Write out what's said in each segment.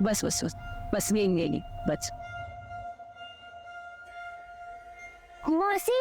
बस बस बस बस यही बस। मौसी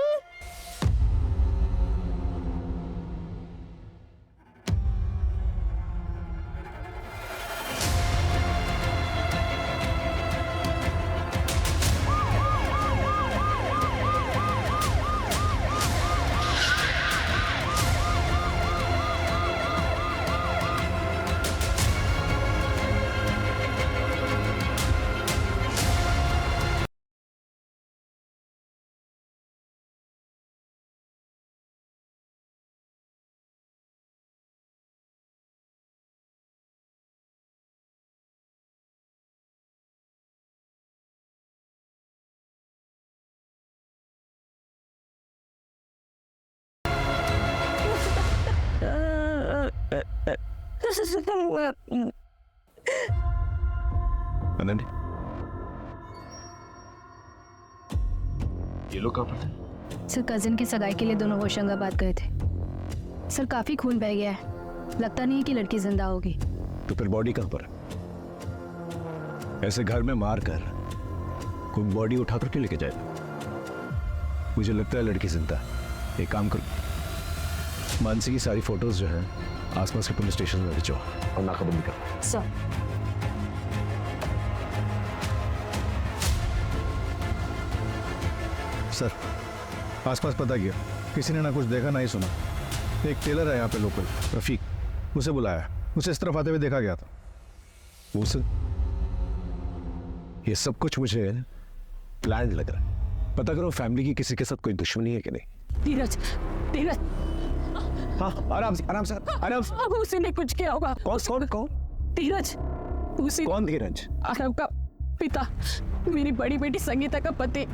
अनन्या, ये लोग कहाँ पर थे? सर कजिन की सगाई के लिए दोनों होशंगाबाद गए थे। सर काफी खून बह गया है, लगता नहीं है कि लड़की जिंदा होगी। तो फिर बॉडी कहाँ पर है? ऐसे घर में मार कर कोई बॉडी उठा कर क्यों लेके जाएगा? मुझे लगता है लड़की जिंदा है। एक काम करो, मानसी की सारी फोटोज जो है आसपास के पुलिस स्टेशन में भिजो और नाकाबंदी करो। सर सर आसपास पता किया, किसी ने ना कुछ देखा ना ही सुना। एक टेलर है यहाँ पे लोकल, रफीक, उसे बुलाया, उसे इस तरफ आते हुए देखा गया था। उसे ये सब कुछ मुझे प्लान लग रहा है। पता करो फैमिली की किसी के साथ कोई दुश्मनी है कि नहीं। धीरज धीरज, हाँ आराम से आराम से आराम से। अब उसी ने कुछ किया होगा। कौन कौन? धीरज, उसी कौन धीरज? आरव का पिता, मेरी बड़ी बेटी संगीता का पति।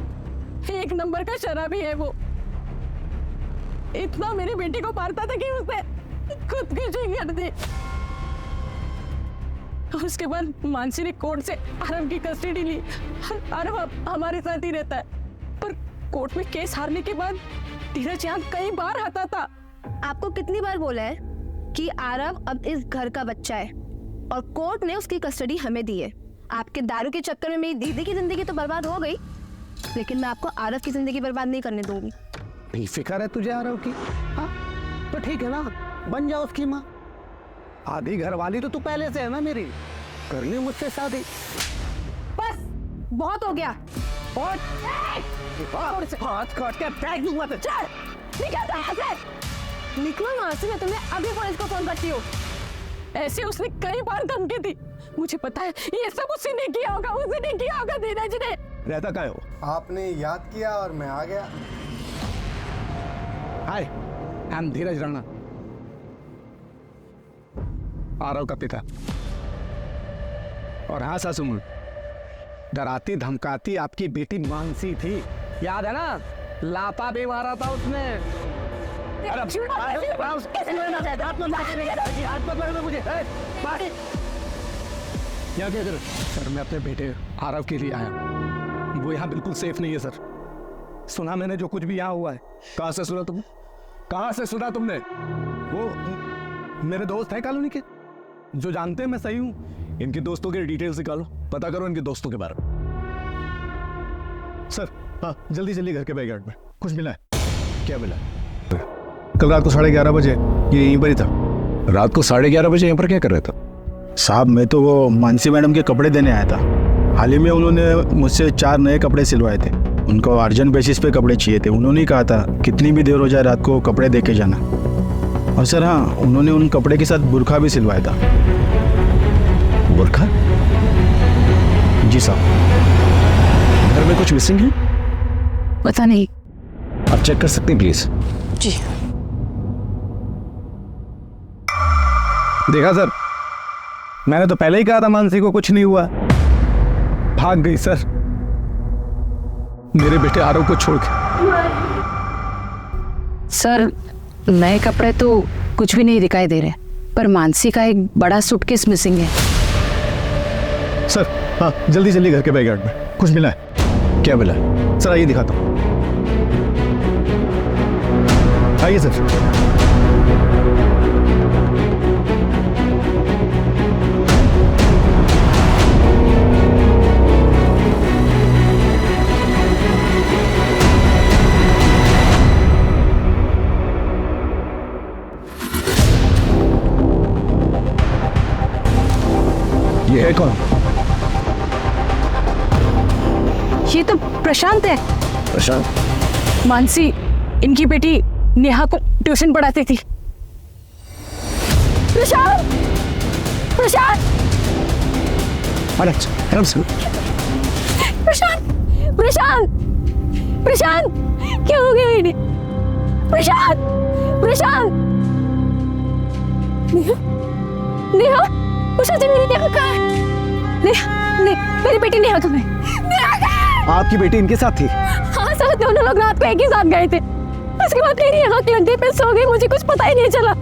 एक नंबर का शराबी है वो। इतना मेरी बेटी को मारता था कि उसने खुदकुशी कर दी। उसके बाद मानसी ने कोर्ट से आरव की कस्टडी ली। आरव अब हमारे साथ ही रहता है, पर कोर्ट में केस हारने के बाद धीरज यहाँ कई बार आता था। आपको कितनी बार बोला है कि आरव अब इस घर का बच्चा है और कोर्ट ने उसकी कस्टडी हमें दी है। आपके दारू के चक्कर में मेरी दीदी की जिंदगी तो बर्बाद हो गई, लेकिन मैं आपको आरव की जिंदगी बर्बाद नहीं करने दूंगी। बेफिक्र है तुझे आरव की? हाँ तो ठीक है ना, बन जाओ उसकी माँ। आधी घर वाली तो तू पहले से है ना मेरी, करनी मुझसे शादी। बस बहुत हो गया। और हाथ काट के फेंक दूंगा तो चल निकल यहाँ से, निकलो यहाँ से, मैं तुम्हें अभी पुलिस को फोन करती हूँ। ऐसे उसने कई बार धमकी दी। मुझे पता है ये सब उसी ने किया होगा, उसी ने किया होगा धीरज ने। रहता कहाँ है वो? आपने याद किया और मैं आ गया। हाय, आई एम धीरज राणा, आरव का पिता। और हाँ सासू माँ, डराती धमकाती आपकी बेटी मानसी थी, याद है ना? लापा भी मारा था उसने। यहाँ क्या कर? सर मैं अपने बेटे आरव के लिए आया, वो यहाँ बिल्कुल सेफ नहीं है सर। सुना मैंने जो कुछ भी यहाँ हुआ है। कहाँ से सुना तुमने? कहाँ से सुना तुमने? वो मेरे दोस्त हैं कॉलोनी के, जो जानते हैं मैं सही हूँ। इनके दोस्तों के डिटेल्स निकालो, पता करो इनके दोस्तों के बारे में। सर हाँ जल्दी जल्दी घर के बैकयार्ड में कुछ मिला है। क्या मिला? कल रात को 11:30 बजे ये यहीं पर ही था। रात को 11:30 बजे यहाँ पर क्या कर रहा था? साहब मैं तो वो मानसी मैडम के कपड़े देने आया था। हाल ही में उन्होंने मुझसे 4 नए कपड़े सिलवाए थे। उनको अर्जेंट बेसिस पे कपड़े चाहिए थे। उन्होंने कहा था कितनी भी देर हो जाए रात को कपड़े दे के जाना। और सर हाँ, उन्होंने उन कपड़े के साथ बुर्का भी सिलवाया था। बुर्का? जी साहब। घर में कुछ मिसिंग है? पता नहीं। आप चेक कर सकते हैं प्लीज? जी। देखा सर, मैंने तो पहले ही कहा था मानसी को कुछ नहीं हुआ। भाग गई सर, मेरे बेटे आरव को छोड़ के। सर नए कपड़े तो कुछ भी नहीं दिखाई दे रहे, पर मानसी का एक बड़ा सूटकेस मिसिंग है। सर हाँ जल्दी जल्दी घर के बैकयार्ड में कुछ मिला है। क्या मिला? सर आइए दिखाता हूँ। आइए सर। ये कौन? ये तो प्रशांत है। प्रशांत? मानसी इनकी बेटी नेहा को ट्यूशन पढ़ाती थी। प्रशांत, प्रशांत, प्रशांत, प्रशांत, प्रशांत, क्या हो गया इन्हें? प्रशांत, प्रशांत, नेहा, नेहा, प्रशांत मेरी नेहा कहाँ है? नेहा, मेरी बेटी नेहा कहाँ है? नेहा कहाँ है? आपकी बेटी इनके साथ थी? हाँ सर, दोनों लोग रात को एक ही साथ गए थे। उसके बाद मेरी आँख लंदे पे सो गई, मुझे कुछ पता ही नहीं चला।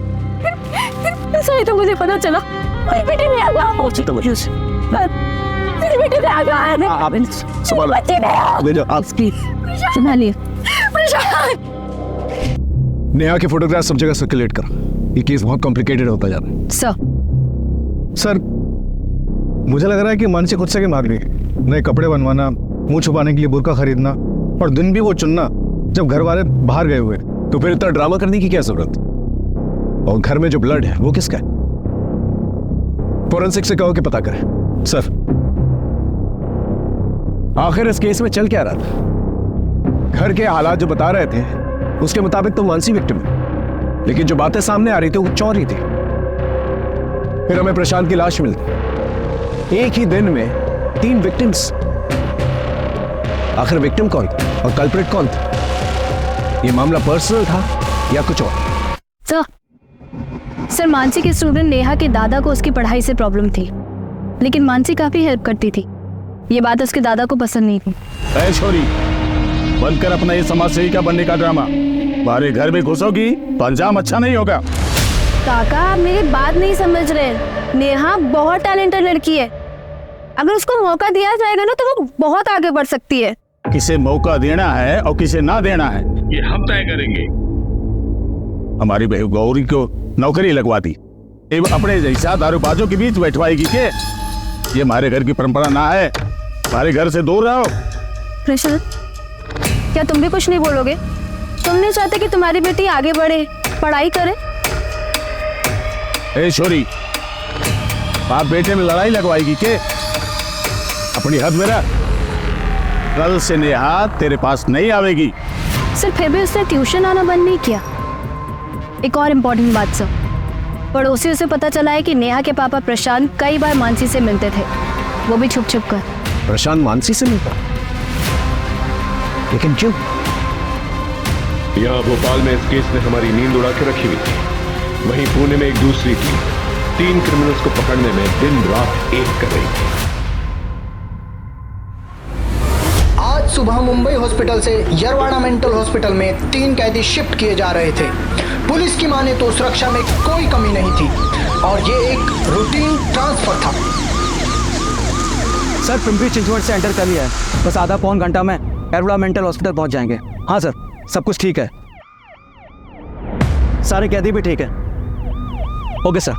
फिर सही तो मुझे पता चला मेरी बेटी ने आ गया। मेरी बेटी ने आ गया है। आप संभालो। आप संभालिए। नेहा के फोटोग्राफ सब जगह सर्कुलेट कर। ये केस बहुत कॉम्प्लिकेटेड होता जा रहा है। सर मुझे लग रहा है कि मानसी खुद से के मार रही है। नए कपड़े बनवाना, मुंह छुपाने के लिए बुर्का खरीदना, और दिन भी वो चुनना जब घर वाले बाहर गए हुए। तो फिर इतना ड्रामा करने की क्या जरूरत? और घर में जो ब्लड है वो किसका है? फोरेंसिक से कहो कि पता करें। सर आखिर इस केस में चल क्या रहा था? घर के हालात जो बता रहे थे उसके मुताबिक तो मानसी विक्टिम है, लेकिन जो बातें सामने आ रही थी वो चौरी थी। फिर हमें प्रशांत की लाश मिलती। एक ही दिन में 3 विक्टिम्स। आखिर विक्टिम कौन था और कल्प्रिट कौन था? ये मामला पर्सनल था या कुछ और? सर मानसी के स्टूडेंट नेहा के दादा को उसकी पढ़ाई से प्रॉब्लम थी, लेकिन मानसी काफी हेल्प करती थी। ये बात उसके दादा को पसंद नहीं थी। ऐ छोरी, बंद कर अपना ये समाज सेविका बनने का ड्रामा। हमारे घर में घुसोगी तो अंजाम अच्छा नहीं होगा। काका आप मेरी बात नहीं समझ रहे। नेहा बहुत टैलेंटेड लड़की है। अगर उसको मौका दिया जाएगा ना तो वो बहुत आगे बढ़ सकती है। किसे मौका देना है और किसे ना देना है ये हम तय करेंगे। हमारी बहू गौरी को नौकरी लगवा दी, एवं अपने जैसा दारूबाजों के बीच बैठवाएगी के? ये हमारे घर की परंपरा ना है। हमारे घर से दूर रहो। प्रशांत, क्या तुम भी कुछ नहीं बोलोगे? तुम नहीं चाहते कि तुम्हारी बेटी आगे बढ़े, पढ़ाई करे? ए छोरी, बाप बेटे में लड़ाई लगवाएगी के? अपनी हद में रह। कल से नेहा तेरे पास नहीं आवेगी। सर फिर भी उसने ट्यूशन आना बंद नहीं किया। एक और इम्पोर्टेंट बात सर, पड़ोसियों से पता चला है कि नेहा के पापा प्रशांत कई बार मानसी से मिलते थे, वो भी छुप छुप कर। प्रशांत मानसी से मिलता? लेकिन क्यों? यहाँ भोपाल में इस केस ने हमारी नींद उड़ा के रखी हुई थी। वहीं पुणे में एक दूसरी टीम 3 क्रिमिनल्स को पकड़ने में दिन रात एक कर रही थी। आज सुबह मुंबई हॉस्पिटल से यरवाड़ा मेंटल हॉस्पिटल में 3 कैदी शिफ्ट किए जा रहे थे। पुलिस की माने तो सुरक्षा में कोई कमी नहीं थी और ये एक रूटीन ट्रांसफर था। सर पिंपरी चिंचवड से एंटर कर लिया है। बस आधा पौन घंटा में यरवाड़ा मेंटल हॉस्पिटल पहुंच जाएंगे। हाँ सर, सब कुछ ठीक है। सारे कैदी भी ठीक है। Okay sir.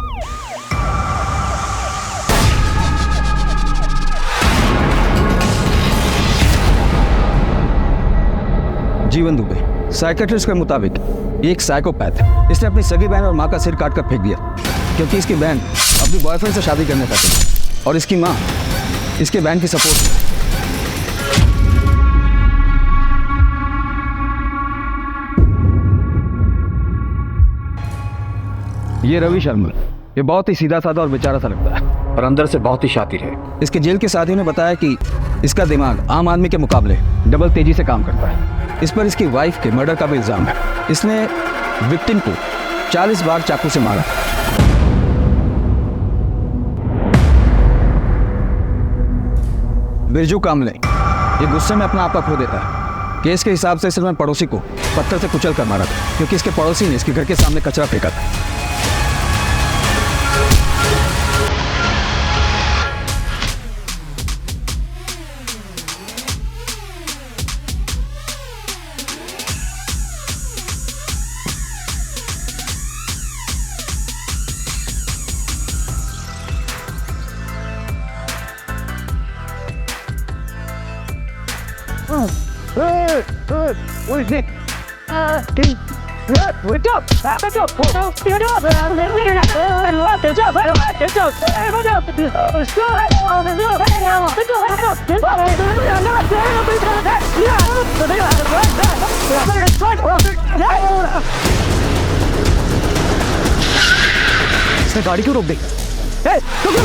जीवन दुबे साइकेट्रिस्ट के मुताबिक ये एक साइकोपैथ है। इसने अपनी सगी बहन और माँ का सिर काट कर फेंक दिया क्योंकि इसकी बहन अपनी बॉयफ्रेंड से शादी करना चाहती है और इसकी माँ इसके बहन की सपोर्ट। ये रवि शर्मा, ये बहुत ही सीधा साधा और बेचारा सा लगता है और अंदर से बहुत ही शातिर है। इसके जेल के साथियों ने बताया कि इसका दिमाग आम आदमी के मुकाबले डबल तेजी से काम करता है। इस पर इसकी वाइफ के मर्डर का भी इल्जाम है। इसने विक्टिम को 40 बार चाकू से मारा। बिरजू कामले ये गुस्से में अपना आपा खो देता है। केस के हिसाब से इसने पड़ोसी को पत्थर से कुचल कर मारा था क्योंकि इसके पड़ोसी ने इसके घर के सामने कचरा फेंका था। इसने गाड़ी क्यों रोक दी? रुको।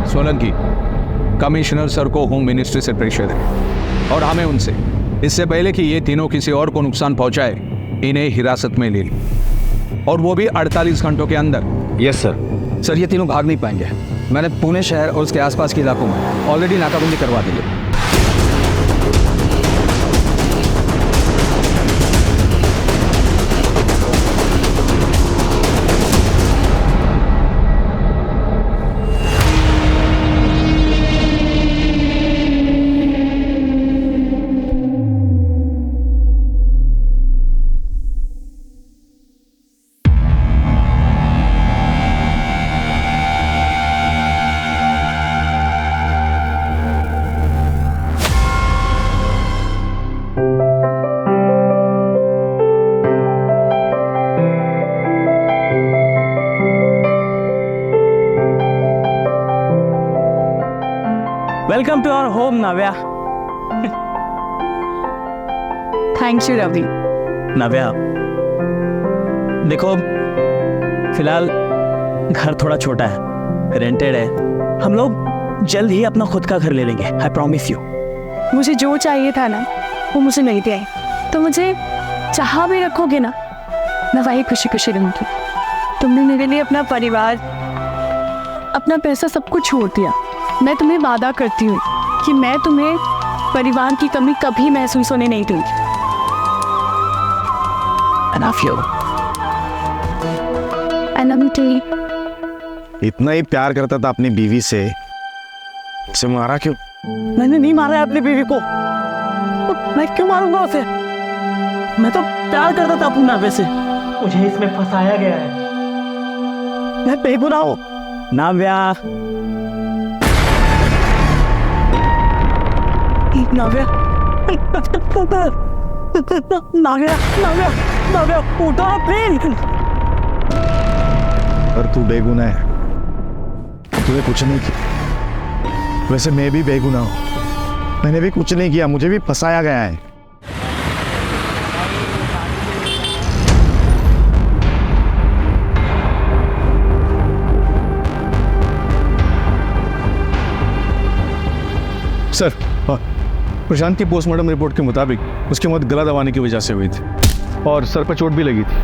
सोलंकी, कमिश्नर सर को होम मिनिस्ट्री से प्रेशर है और हमें उनसे इससे पहले कि ये तीनों किसी और को नुकसान पहुंचाए इन्हें हिरासत में ले ली, और वो भी 48 घंटों के अंदर। Yes sir. सर ये तीनों भाग नहीं पाएंगे। मैंने पुणे शहर और उसके आसपास के इलाकों में ऑलरेडी नाकाबंदी करवा दी है। Welcome to our home Navya. Thank you Ravi. Navya, देखो फिलहाल घर थोड़ा छोटा है, रेंटेड है। हम लोग जल्द ही अपना खुद का घर ले लेंगे, आई प्रॉमिस यू। मुझे जो चाहिए था ना वो मुझे मिल गया है, तो मुझे जहाँ भी रखोगे ना मैं वही खुशी खुशी रहूंगी। तुमने मेरे लिए अपना परिवार, अपना पैसा सब कुछ छोड़ दिया। मैं तुम्हें वादा करती हूँ कि मैं तुम्हें परिवार की कमी कभी महसूस होने नहीं दूंगी। I love you. I love you too। इतना ही प्यार करता था अपनी बीवी से, उसे मारा क्यों? मैंने नहीं मारा है अपनी बीवी को। मैं क्यों मारूंगा उसे? मैं तो प्यार करता था अपनी नावे से। मुझे इसमें फंसाया गया है। मैं बेगुनाह हूँ। नाव्या, नाव्या, नाव्या, नाव्या, नाव्या, उठो प्लीज। पर तू बेगुनाह है, तूने कुछ नहीं किया। वैसे मैं भी बेगुनाह हूँ, मैंने भी कुछ नहीं किया, मुझे भी फंसाया गया है। सर, प्रशांत की पोस्टमार्टम रिपोर्ट के मुताबिक उसकी मौत गला दबाने की वजह से हुई थी और सर पर चोट भी लगी थी।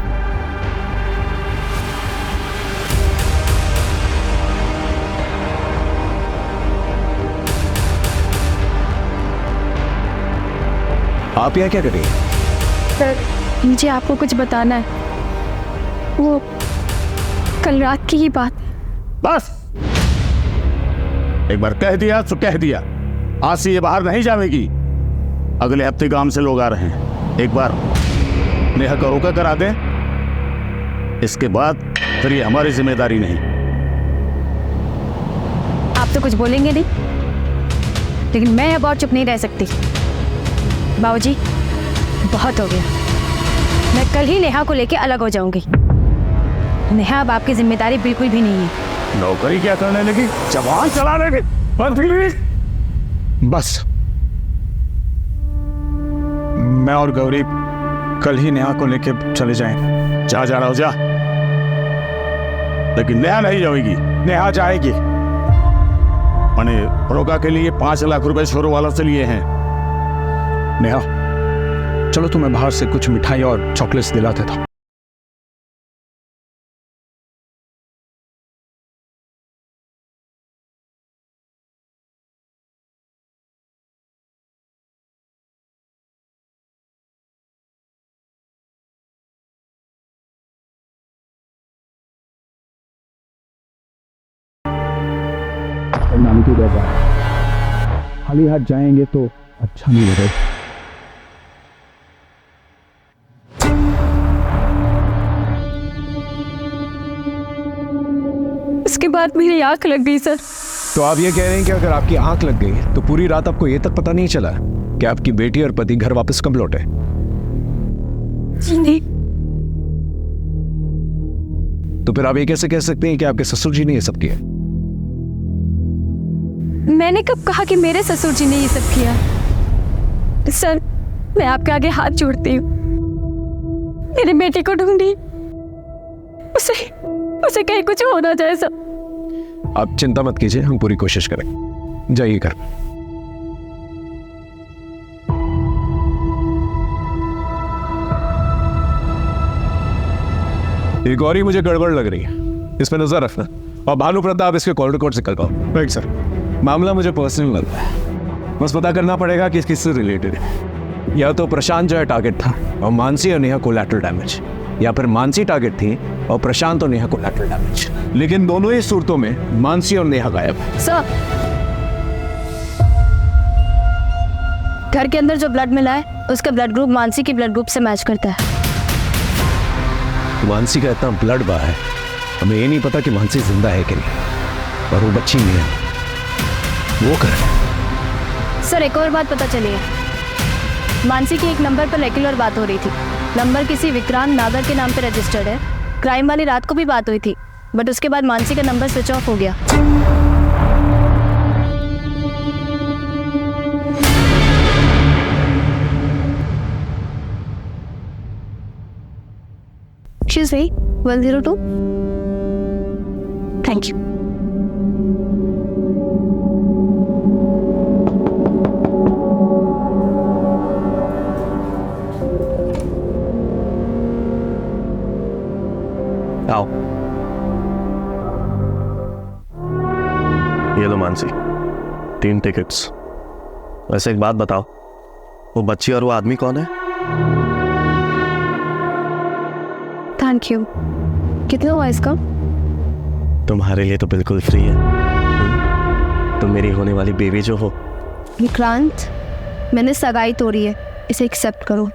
आप यहाँ क्या कर रही हैं? सर मुझे आपको कुछ बताना है। वो कल रात की ही बात। बस एक बार कह दिया तो कह दिया, आज से ये बाहर नहीं जाएगी। अगले हफ्ते गांव से लोग आ रहे हैं, एक बार नेहा का रोका करा दें, इसके बाद फिर ये हमारी जिम्मेदारी नहीं। आप तो कुछ बोलेंगे नहीं, लेकिन मैं अब और चुप नहीं रह सकती। बाबूजी बहुत हो गया, मैं कल ही नेहा को लेके अलग हो जाऊंगी। नेहा अब आपकी जिम्मेदारी बिल्कुल भी नहीं है। नौकरी क्या करने लगी, जवान चलाने लगी। बस मैं और गौरी कल ही नेहा को लेके चले जाएं। जा रहा हो जा, लेकिन नेहा नहीं जाएगी। नेहा जाएगी। मैंने रोका के लिए 5 लाख रुपए छोरो वाला से लिए हैं। नेहा चलो, तुम्हें बाहर से कुछ मिठाई और चॉकलेट्स दिलाते था। उधर जा रहा है। खाली हाथ जाएंगे तो अच्छा नहीं लगेगा। उसके बाद मेरी आंख लग गई सर। तो आप ये कह रहे हैं कि अगर आपकी आंख लग गई तो पूरी रात आपको ये तक पता नहीं चला कि आपकी बेटी और पति घर वापस कब लौटे? जी नहीं। तो फिर आप ये कैसे कह सकते हैं कि आपके ससुर जी ने ये सब किया? मैंने कब कहा कि मेरे ससुर जी ने ये सब किया? सर, मैं आपके आगे हाथ जोड़ती हूँ, मेरी बेटी को ढूंढिए, उसे कहीं कुछ हो ना जाए सर। आप चिंता मत कीजिए, हम पूरी कोशिश करेंगे। जाइए घर। एक और ही मुझे गड़बड़ लग रही है, इसमें नजर रखना। और भानु प्रताप इसके कॉल रिकॉर्ड से निकल पाओ। Right sir. मामला मुझे पर्सनल लगता है, बस पता करना पड़ेगा कि किससे रिलेटेड है। या तो प्रशांत जो है टारगेट था और मानसी और नेहा कोलैटरल डैमेज, या फिर मानसी टारगेट थी और प्रशांत और नेहा कोलैटरल डैमेज। लेकिन दोनों ही सूरतों में मानसी और नेहा गायब है। सर, घर के अंदर जो ब्लड मिला है उसका ब्लड ग्रुप मानसी के ब्लड ग्रुप से मैच करता है। मानसी का इतना ब्लड बहा है, हमें ये नहीं पता कि मानसी जिंदा है कि नहीं, और वो बच्ची नहीं है, वो कर। सर, एक और बात पता चली है। मानसी की एक नंबर पर रेगुलर बात हो रही थी। नंबर किसी विक्रांत नागर के नाम पे रजिस्टर्ड है। क्राइम वाली रात को भी बात हुई थी, बट उसके बाद मानसी का नंबर स्विच ऑफ हो गया। Excuse me, 102? Thank you. आओ, ये लो मानसी, 3 टिकट्स। वैसे एक बात बताओ, वो बच्ची और वो आदमी कौन है? Thank you. कितना हुआ इसका? तुम्हारे लिए तो बिल्कुल फ्री है। तुम मेरी होने वाली बेबी जो हो। विक्रांत, मैंने सगाई तोड़ी है, इसे एक्सेप्ट करो।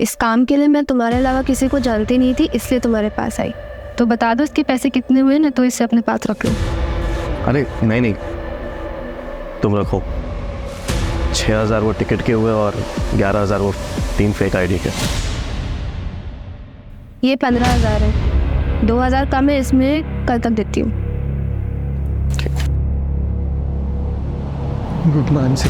इस काम के लिए मैं तुम्हारे अलावा किसी को जानती नहीं थी, इसलिए तुम्हारे पास आई। तो बता दो इसके पैसे कितने हुए ना, तो इसे अपने पास रख लो। अरे नहीं, तुम रखो। 6,000 वो टिकट के हुए और 11,000 वो 3 फेक आईडी के। ये 15,000 है, 2,000 कम है, इसमें कल तक देती हूँ। गुड मानसी।